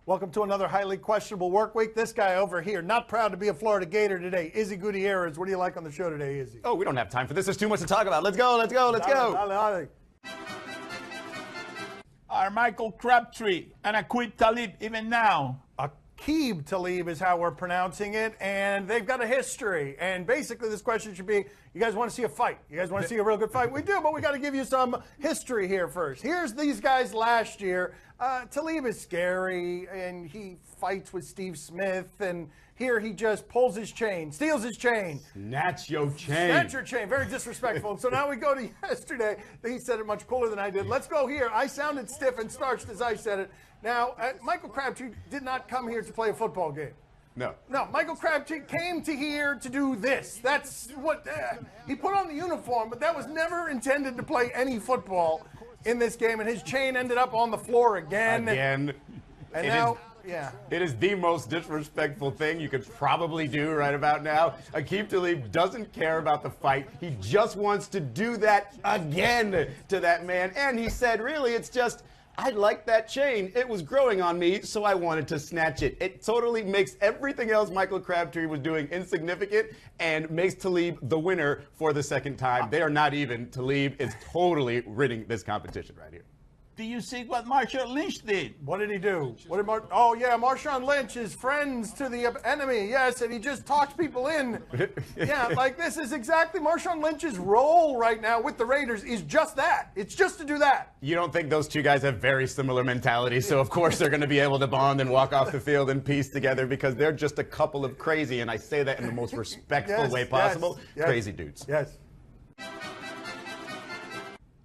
Welcome to another highly questionable work week. This guy over here, not proud to be a Florida Gator today. Izzy Gutierrez, what do you like on the show today, Izzy? Oh, we don't have time for this. There's too much to talk about. Let's go, let's go, let's go. Dale. Are Michael Crabtree and Aqib Talib even now? Aqib Talib is how we're pronouncing it, and they've got a history. And basically this question should be, you guys want to see a fight? You guys want to see a real good fight? We do, but we got to give you some history here first. Here's these guys last year. Talib is scary, and he fights with Steve Smith, and here he just pulls his chain, steals his chain. Snatch your chain. Snatch your chain. Very disrespectful. So now we go to yesterday. He said it much cooler than I did. Let's go here. I sounded stiff and starched as I said it. Now, Michael Crabtree did not come here to play a football game. No. No, Michael Crabtree came to here to do this. That's what he put on the uniform, but that was never intended to play any football in this game, and his chain ended up on the floor again. And now, it is the most disrespectful thing you could probably do right about now. Aqib Talib doesn't care about the fight. He just wants to do that again to that man. And he said, really, it's just, I like that chain. It was growing on me, so I wanted to snatch it. It totally makes everything else Michael Crabtree was doing insignificant and makes Talib the winner for the second time. They are not even. Talib is totally winning this competition right here. Do you see what Marshawn Lynch did? what did he do? What did Marshawn Lynch is friends to the enemy, yes, and he just talks people in. Yeah, like this is exactly Marshawn Lynch's role right now with the Raiders is just that. It's just to do that. You don't think those two guys have very similar mentalities, so of course they're going to be able to bond and walk off the field in peace together because they're just a couple of crazy, and I say that in the most respectful way possible, crazy dudes. Yes.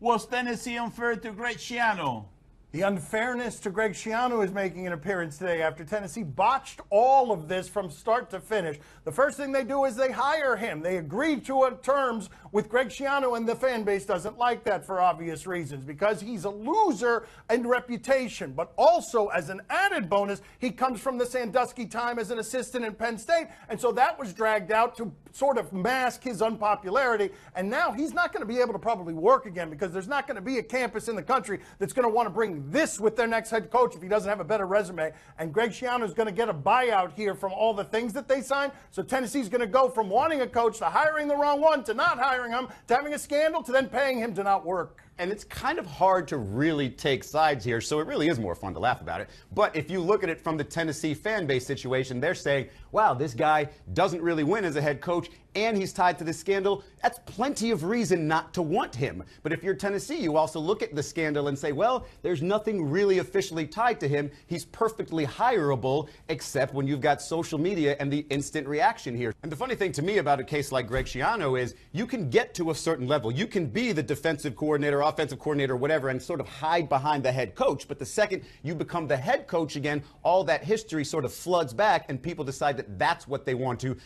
Was Tennessee unfair to Greg Schiano? The unfairness to Greg Schiano is making an appearance today after Tennessee botched all of this from start to finish. The first thing they do is they hire him. They agree to terms with Greg Schiano, and the fan base doesn't like that for obvious reasons because he's a loser in reputation. But also, as an added bonus, he comes from the Sandusky time as an assistant in Penn State, and so that was dragged out to sort of mask his unpopularity. And now he's not going to be able to probably work again because there's not going to be a campus in the country that's going to want to bring this with their next head coach if he doesn't have a better resume. And Greg Schiano is going to get a buyout here from all the things that they signed. So Tennessee's going to go from wanting a coach to hiring the wrong one to not hiring him to having a scandal to then paying him to not work. And it's kind of hard to really take sides here, so it really is more fun to laugh about it. But if you look at it from the Tennessee fan base situation, they're saying, wow, this guy doesn't really win as a head coach, and he's tied to this scandal. That's plenty of reason not to want him. But if you're Tennessee, you also look at the scandal and say, well, there's nothing really officially tied to him. He's perfectly hireable, except when you've got social media and the instant reaction here. And the funny thing to me about a case like Greg Schiano is you can get to a certain level. You can be the defensive coordinator, offensive coordinator, whatever, and sort of hide behind the head coach. But the second you become the head coach again, all that history sort of floods back and people decide that that's what they want to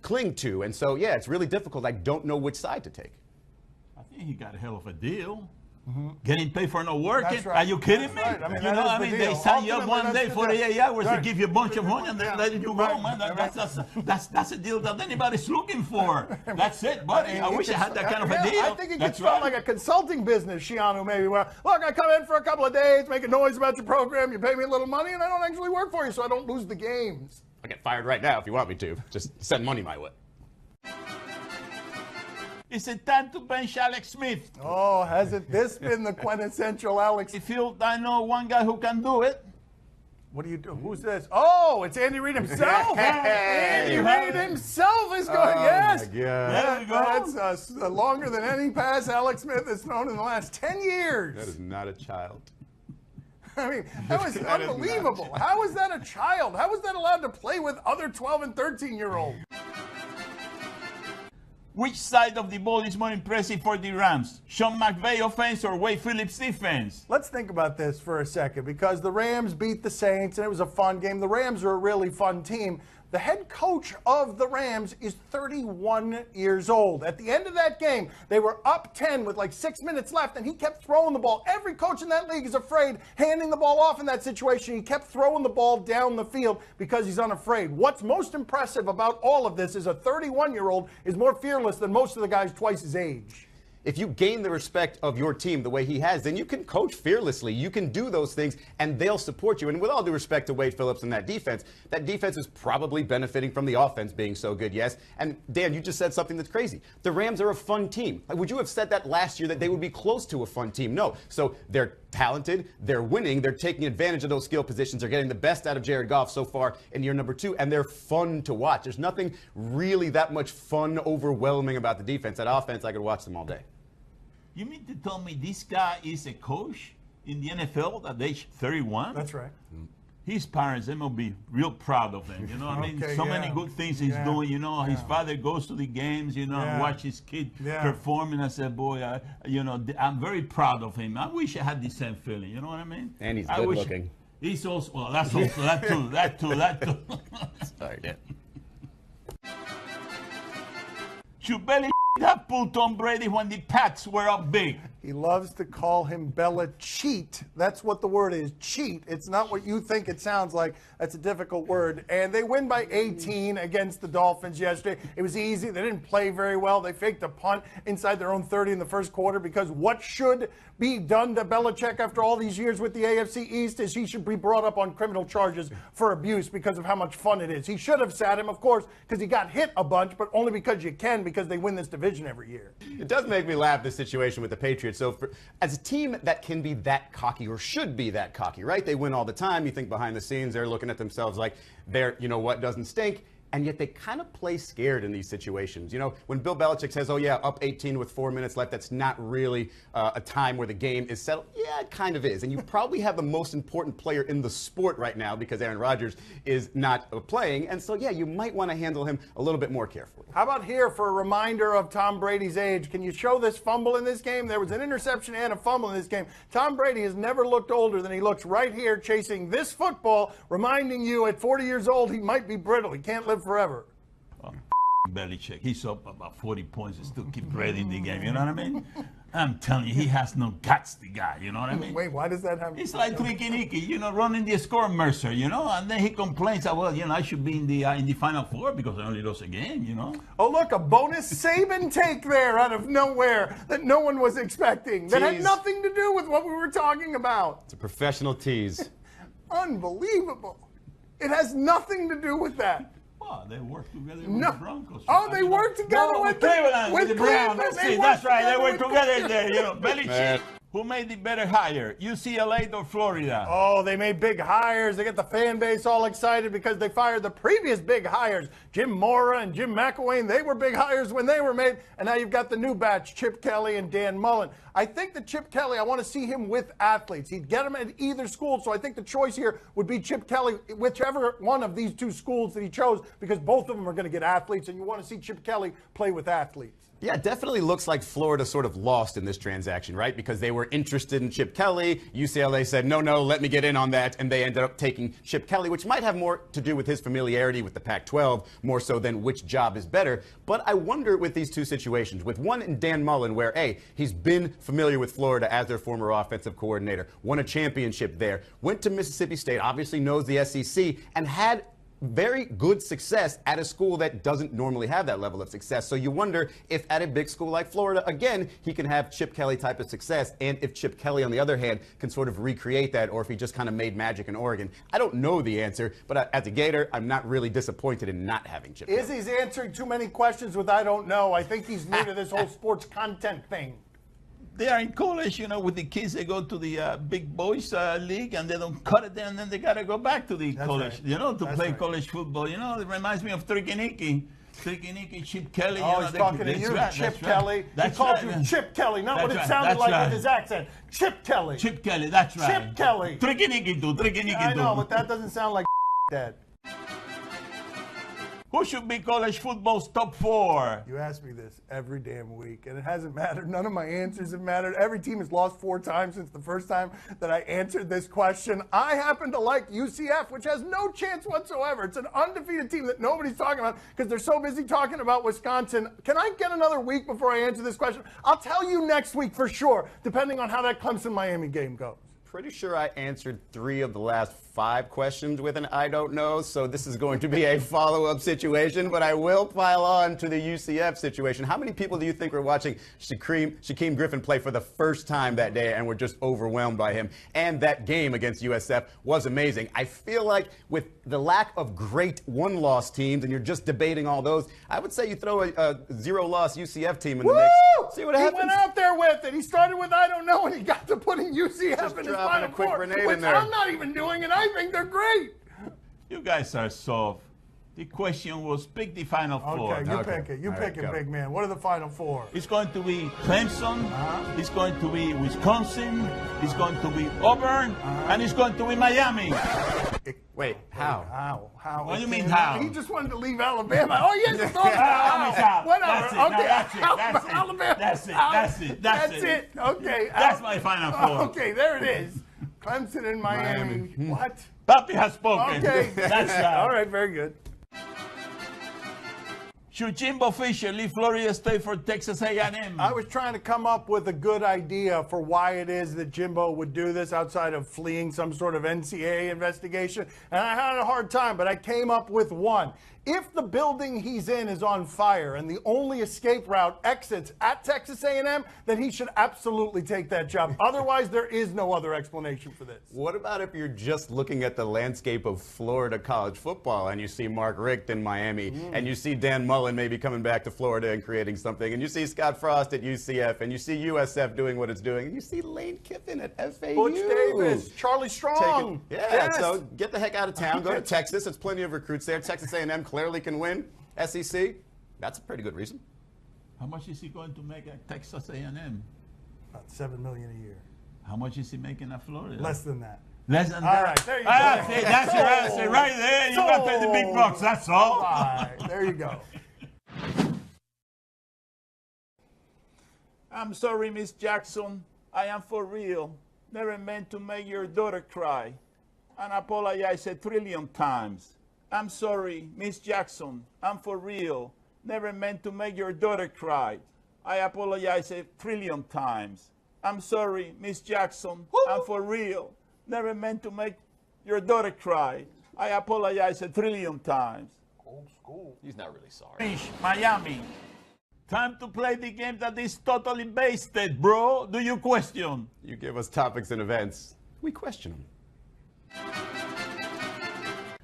cling to. And so, yeah, it's really difficult. I don't know which side to take. I think he got a hell of a deal. Getting paid for no working? That's right. Are you kidding me? Right. I mean, they sign you up one day, 48 hours, to give you a bunch of money, and then let you go, man. That's a deal that anybody's looking for. That's it, buddy. I wish I had that kind of a deal. I think it gets from like a consulting business, Schiano, maybe, where, look, I come in for a couple of days, make a noise about your program, you pay me a little money, and I don't actually work for you, so I don't lose the games. I'll get fired right now if you want me to. Just send money my way. Is it time to bench Alex Smith? Oh, hasn't this been the quintessential Alex? I know one guy who can do it. What do you do? Who's this? Oh, it's Andy Reid himself. Andy Reid himself is going, yes. My God. That's longer than any pass Alex Smith has thrown in the last 10 years. That is not a child. I mean, that was unbelievable. How is that a child? How is that allowed to play with other 12 and 13-year-olds? Which side of the ball is more impressive for the Rams? Sean McVay offense or Wade Phillips defense? Let's think about this for a second because the Rams beat the Saints and it was a fun game. The Rams are a really fun team. The head coach of the Rams is 31 years old. At the end of that game, they were up 10 with like 6 minutes left, and he kept throwing the ball. Every coach in that league is afraid handing the ball off in that situation. He kept throwing the ball down the field because he's unafraid. What's most impressive about all of this is a 31-year-old is more fearless than most of the guys twice his age. if you gain the respect of your team the way he has, then you can coach fearlessly. You can do those things, and they'll support you. And with all due respect to Wade Phillips and that defense is probably benefiting from the offense being so good, yes. And Dan, you just said something that's crazy. The Rams are a fun team. Would you have said that last year, that they would be close to a fun team? No. So they're talented, they're winning, they're taking advantage of those skill positions, they're getting the best out of Jared Goff so far in year number 2, and they're fun to watch. There's nothing really that much fun, overwhelming about the defense. That offense, I could watch them all day. You mean to tell me this guy is a coach in the NFL at age 31? That's right. His parents, they must be real proud of him. You know what I mean? So many good things he's doing. You know, his father goes to the games, you know, and watch his kid perform. And I said, boy, you know, I'm very proud of him. I wish I had the same feeling. You know what I mean? And he's good looking. He's also, well, that's also, that too. Sorry, Dan. Should Belly have pulled Tom Brady when the Pats were up big? He loves to call him Bella cheat. That's what the word is, cheat. It's not what you think it sounds like. That's a difficult word. And they win by 18 against the Dolphins yesterday. It was easy. They didn't play very well. They faked a punt inside their own 30 in the first quarter, because what should be done to Belichick after all these years with the AFC East is he should be brought up on criminal charges for abuse because of how much fun it is. He should have sat him, of course, because he got hit a bunch, but only because you can, because they win this division every year. It does make me laugh, this situation with the Patriots. So as a team that can be that cocky, or should be that cocky, right? They win all the time. You think behind the scenes they're looking at themselves like they're, you know what, doesn't stink. And yet they kind of play scared in these situations. You know, when Bill Belichick says, oh, yeah, up 18 with 4 minutes left, that's not really a time where the game is settled. Yeah, it kind of is. And you probably have the most important player in the sport right now, because Aaron Rodgers is not playing. And so, yeah, you might want to handle him a little bit more carefully. How about here for a reminder of Tom Brady's age? Can you show this fumble in this game? There was an interception and a fumble in this game. Tom Brady has never looked older than he looks right here chasing this football, reminding you at 40 years old he might be brittle. He can't live forever. Belichick, he's up about 40 points and still keep breathing the game. You know what I mean? I'm telling you, he has no guts, the guy. You know what I mean? Wait, why does that happen? It's like Tricky Nicky, you know, running the score mercer, you know, and then he complains that, well, you know, I should be in the Final Four because I only lost a game, you know. Oh, look, a bonus Saban take there out of nowhere that no one was expecting. That had nothing to do with what we were talking about. It's a professional tease. Unbelievable. It has nothing to do with that. Well, they work together with the Broncos. Oh, they work together with Cleveland, with the Browns. That's right. They work together there. You know, Belichick. Who made the better hire, UCLA or Florida? Oh, they made big hires. They get the fan base all excited because they fired the previous big hires. Jim Mora and Jim McElwain, they were big hires when they were made. And now you've got the new batch, Chip Kelly and Dan Mullen. I think that Chip Kelly, I want to see him with athletes. He'd get them at either school. So I think the choice here would be Chip Kelly, whichever one of these two schools that he chose, because both of them are going to get athletes. And you want to see Chip Kelly play with athletes. Yeah, it definitely looks like Florida sort of lost in this transaction, right? Because they were interested in Chip Kelly. UCLA said, no, let me get in on that. And they ended up taking Chip Kelly, which might have more to do with his familiarity with the Pac-12, more so than which job is better. But I wonder with these two situations, with one in Dan Mullen, where, A, he's been familiar with Florida as their former offensive coordinator, won a championship there, went to Mississippi State, obviously knows the SEC, and had very good success at a school that doesn't normally have that level of success. So you wonder if at a big school like Florida, again, he can have Chip Kelly type of success, and if Chip Kelly, on the other hand, can sort of recreate that, or if he just kind of made magic in Oregon. I don't know the answer, but as a Gator, I'm not really disappointed in not having Chip Kelly. Izzy's answering too many questions with I don't know. I think he's new to this whole sports content thing. They are in college, you know, with the kids. They go to the big boys league, and they don't cut it there, and then they got to go back to the college, you know, to play college football. You know, it reminds me of Tricky Nicky, Chip Kelly. Oh, he's talking to you, Chip Kelly. He called you Chip Kelly, not what it sounded like with his accent. Chip Kelly. Chip Kelly, that's right. Chip Kelly. Tricky Nicky too, I know, but that doesn't sound like Dad. Who should be college football's top 4? You ask me this every damn week, and it hasn't mattered. None of my answers have mattered. Every team has lost 4 times since the first time that I answered this question. I happen to like UCF, which has no chance whatsoever. It's an undefeated team that nobody's talking about because they're so busy talking about Wisconsin. Can I get another week before I answer this question? I'll tell you next week for sure, depending on how that Clemson-Miami game goes. pretty sure I answered 3 of the last 5 questions with an I don't know, so this is going to be a follow-up situation, but I will pile on to the UCF situation. How many people do you think were watching Shaquem Griffin play for the first time that day and were just overwhelmed by him? And that game against USF was amazing. I feel like with the lack of great one-loss teams, and you're just debating all those, I would say you throw a 0-loss UCF team in the mix. See what happens. He went out there with it. He started with I don't know, and he got to putting UCF Just in his dropping Final a quick Four, grenade which in there. I'm not even doing, and I think they're great. You guys are soft. The question was pick the Final Four. Okay, you pick it. You pick it, big man. What are the Final Four? It's going to be Clemson, it's going to be Wisconsin, it's going to be Auburn, and it's going to be Miami. Wait, how? How? What do you mean how? He just wanted to leave Alabama. Oh, yes, it's how. Whatever. That's it. Okay. That's it. Alabama. That's it. Okay. That's my Final Four. Okay, there it is. Clemson and Miami. What? Papi has spoken. Okay. That's right. All right, very good. Should Jimbo Fisher leave Florida State for Texas A&M? I was trying to come up with a good idea for why it is that Jimbo would do this outside of fleeing some sort of NCAA investigation, and I had a hard time, but I came up with one. If the building he's in is on fire and the only escape route exits at Texas A&M, then he should absolutely take that job. Otherwise, there is no other explanation for this. What about if you're just looking at the landscape of Florida college football and you see Mark Richt in Miami and you see Dan Mullen maybe coming back to Florida and creating something, and you see Scott Frost at UCF and you see USF doing what it's doing, and you see Lane Kiffin at FAU. Butch Davis, Charlie Strong. Yes. So get the heck out of town. Go to Texas. There's plenty of recruits there. Texas A&M clearly can win. SEC, that's a pretty good reason. How much is he going to make at Texas A&M? About $7 million a year. How much is he making at Florida? Less than that. Less than All that. right, there you go. That's your answer right there. You got to pay the big bucks. That's all. All right, there you go. I'm sorry, Miss Jackson. I am for real. Never meant to make your daughter cry. And I apologize 1 trillion times. I'm sorry, Miss Jackson. I'm for real. Never meant to make your daughter cry. I apologize 1 trillion times. I'm sorry, Miss Jackson. I'm for real. Never meant to make your daughter cry. I apologize 1 trillion times. Old school. He's not really sorry. Miami. Time to play the game that is totally basted, bro. Do you question? You give us topics and events. We question them.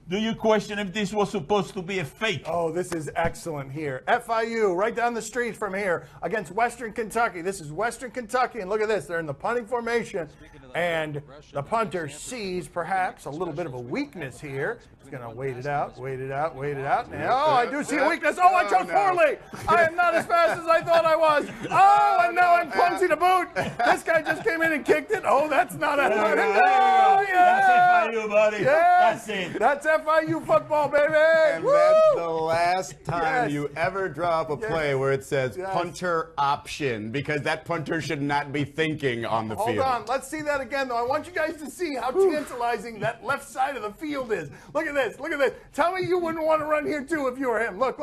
Do you question if this was supposed to be a fake? Oh, this is excellent here. FIU, right down the street from here, against Western Kentucky. This is Western Kentucky, and look at this. They're in the punting formation, and the punter sees perhaps a little bit of a weakness here. He's going to wait it out. And, oh, I do see a weakness. Oh, I chose poorly. I am not as fast as I thought I was. Oh, and now I'm clumsy to boot. This guy just came in and kicked it. Oh, that's not a... Oh, yeah. That's FIU, buddy. Yeah. That's it. That's FIU football, baby. And Woo! that's the last time Yes. you ever drop a play where it says Yes. punter option, because that punter should not be thinking on the Hold field. on. Let's see that again, though. I want you guys to see how tantalizing that left side of the field is. Look at this. Look at this. Tell me you wouldn't want to run here, too, if you were him. Look.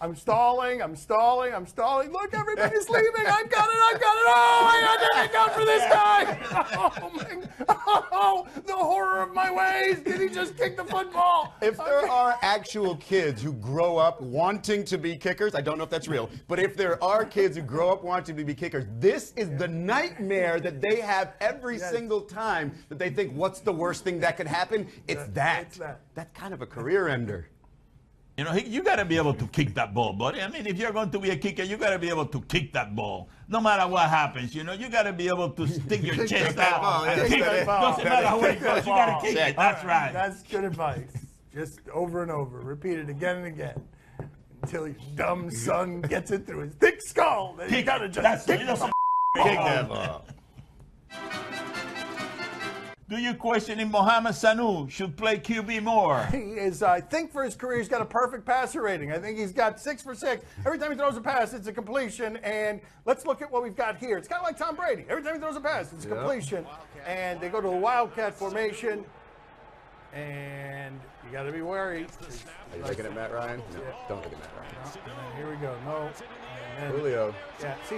I'm stalling. Look, everybody's leaving. I've got it. Oh, I didn't go for this guy. Oh, my. Oh, the horror of my ways. Did he just kick the football? If there are actual kids who grow up wanting to be kickers, I don't know if that's real, but if there are kids who grow up wanting to be kickers, this is the nightmare that they have every single time that they think, what's the worst thing that could happen? It's that. That's kind of a career ender. You know, you got to be able to kick that ball, buddy. I mean, if you're going to be a kicker, you got to be able to kick that ball. No matter what happens, you know, you got to be able to stick your chest out ball, and yeah, kick kick it. that ball. Doesn't matter where it goes, you got to kick it. That's right. That's good advice. Just over and over. Repeat it again and again until your dumb son gets it through his thick skull. Then you got to just kick the Kick that ball. Do you question if Mohamed Sanu should play QB more? He is, I think for his career, he's got a perfect passer rating. I think he's got 6 for 6. Every time he throws a pass, it's a completion. And let's look at what we've got here. It's kind of like Tom Brady. Every time he throws a pass, it's a completion. And they go to a wildcat formation. And you got to be wary. Are you looking at Matt Ryan? No, don't look at Matt Ryan. Here we go. No. And then, Julio. yeah, see,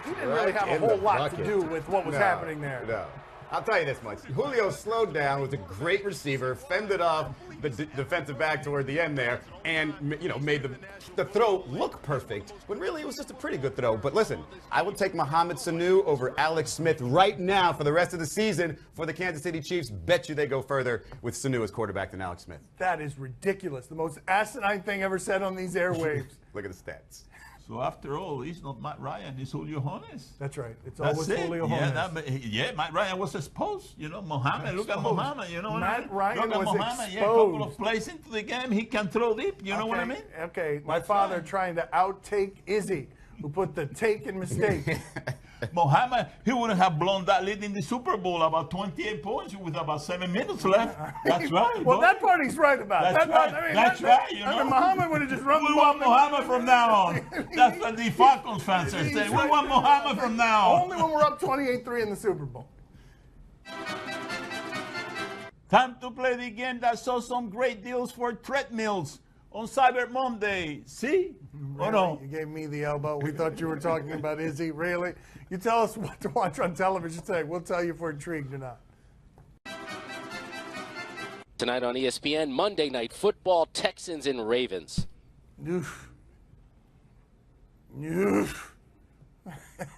he didn't really have a whole lot to do with what was happening there. No. I'll tell you this much. Julio slowed down, was a great receiver, fended off the defensive back toward the end there, and made the throw look perfect, when really it was just a pretty good throw. But listen, I will take Mohamed Sanu over Alex Smith right now for the rest of the season for the Kansas City Chiefs. Bet you they go further with Sanu as quarterback than Alex Smith. That is ridiculous. The most asinine thing ever said on these airwaves. Look at the stats. So after all, it's not Matt Ryan, it's Julio Jones. That's right. It's That's always it. Julio Jones. Yeah, Matt Ryan was exposed. Mohamed, look at Mohamed. You know what I mean? Matt Ryan look at was Mohamed. exposed. Yeah, a couple of plays into the game, he can throw deep. You know what I mean? Okay, my father trying to outtake Izzy, who put the take in mistake. Mohamed, he wouldn't have blown that lead in the Super Bowl, about 28 points with about 7 minutes left. That's right. Well, that part he's right about. That's right. That's right. I mean, Mohamed would have just run the We ball. want Mohamed from now on. That's what the Falcons fans are saying. We want Mohamed from now on. Only when we're up 28-3 in the Super Bowl. Time to play the game that saw some great deals for treadmills on Cyber Monday. See? Really? Oh, no. You gave me the elbow. We thought you were talking about Izzy. Really? You tell us what to watch on television today. We'll tell you if we're intrigued or not. Tonight on ESPN, Monday Night Football, Texans and Ravens. Oof. Oof.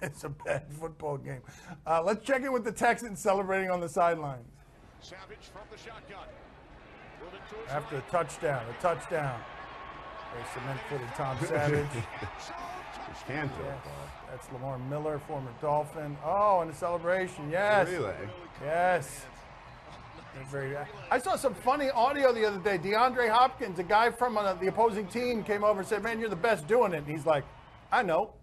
It's a bad football game. Let's check in with the Texans celebrating on the sidelines. Savage from the shotgun. After a touchdown. They cement-footed Tom Savage. Can't throw. That's Lamar Miller, former Dolphin. Oh, and a celebration. Yes. Relay. Yes. I saw some funny audio the other day. DeAndre Hopkins, a guy from the opposing team, came over and said, "Man, you're the best doing it." And he's like, "I know."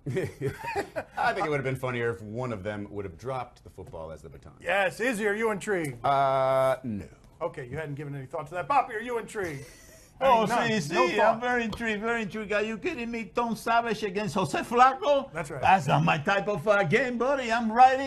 I think it would have been funnier if one of them would have dropped the football as the baton. Yes. Izzy, are you intrigued? No. Okay, you hadn't given any thought to that. Bobby, are you intrigued? Oh, None. see, No thought. I'm very intrigued. Are you kidding me? Tom Savage against Jose Flacco? That's right. That's not my type of game, buddy. I'm right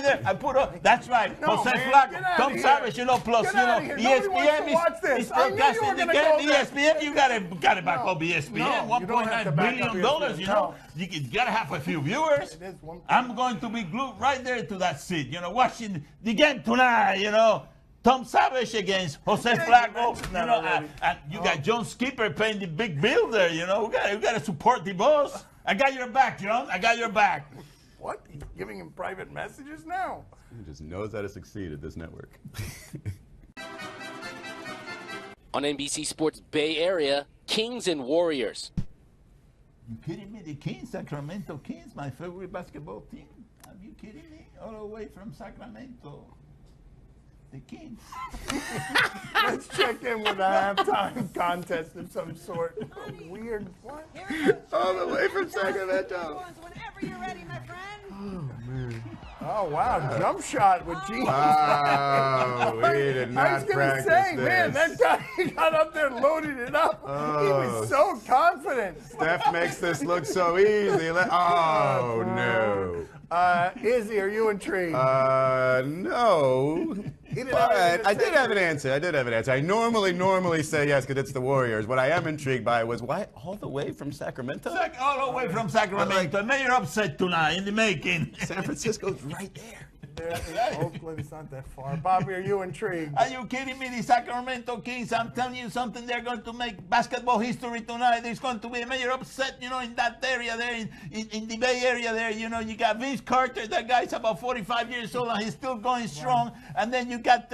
there. I put up. That's right. No, Jose man, Flacco, get outta Tom here. Savage, plus, Get outta here. Nobody wants to watch this. is I knew you were broadcasting the gonna game. go there. ESPN, you gotta back up ESPN. No, you don't have to back up $1.9 billion, ESPN. You gotta have a few viewers. It is one- I'm going to be glued right there to that seat, watching the game tonight, Tom Savage against Jose Flacco, and you got John Skipper paying the big bill there, We gotta support the boss. I got your back, John. I got your back. What? He's giving him private messages now? He just knows how to succeed at this network. On NBC Sports Bay Area, Kings and Warriors. You kidding me? The Kings, Sacramento Kings, my favorite basketball team. Are you kidding me? All the way from Sacramento. The Kings. Let's check in with a halftime contest of some sort. Weird. What? All the way from Sacramento. Whenever you're ready, my friend. Oh, wow. Jump shot with Gene. Oh, we did not I was going to practice say, this. man, that guy he got up there and loaded it up. He was so confident. Steph makes this look so easy. Oh, no. Izzy, are you intrigued? No. But I did have an answer. I normally say yes because it's the Warriors. What I am intrigued by was why all the way from Sacramento? All the way from Sacramento. Now you're upset tonight in the making. San Francisco's right there. Oakland's not that far. Bobby, are you intrigued? Are you kidding me? The Sacramento Kings, I'm telling you something, they're going to make basketball history tonight. There's going to be a major upset, in that area there, in the Bay Area there. You got Vince Carter, that guy's about 45 years old and he's still going strong. And then you got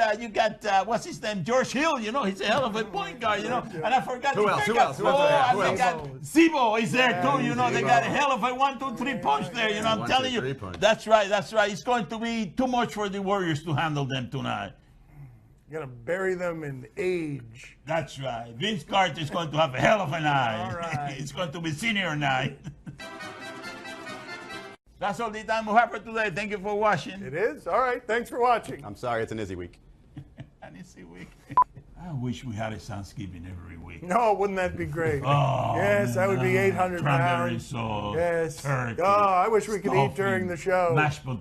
what's his name? George Hill, he's a hell of a point guard, And I forgot Who else? Who else? and they got Zebo is there too, They got a hell of a 1-2-3 punch there, I'm telling you. That's right. It's going to be too much for the Warriors to handle them tonight. You're going to bury them in age. That's right. Vince Carter is going to have a hell of a night. All right. It's going to be senior night. That's all the time we have for today. Thank you for watching. It is? All right. Thanks for watching. I'm sorry, it's an Izzy week. An easy week. I wish we had a Thanksgiving every week. No, wouldn't that be great? Oh, yes, that would be 800 cranberry pounds. sauce, Yes. turkey, Oh, I wish we could eat during the show. Mashed potatoes.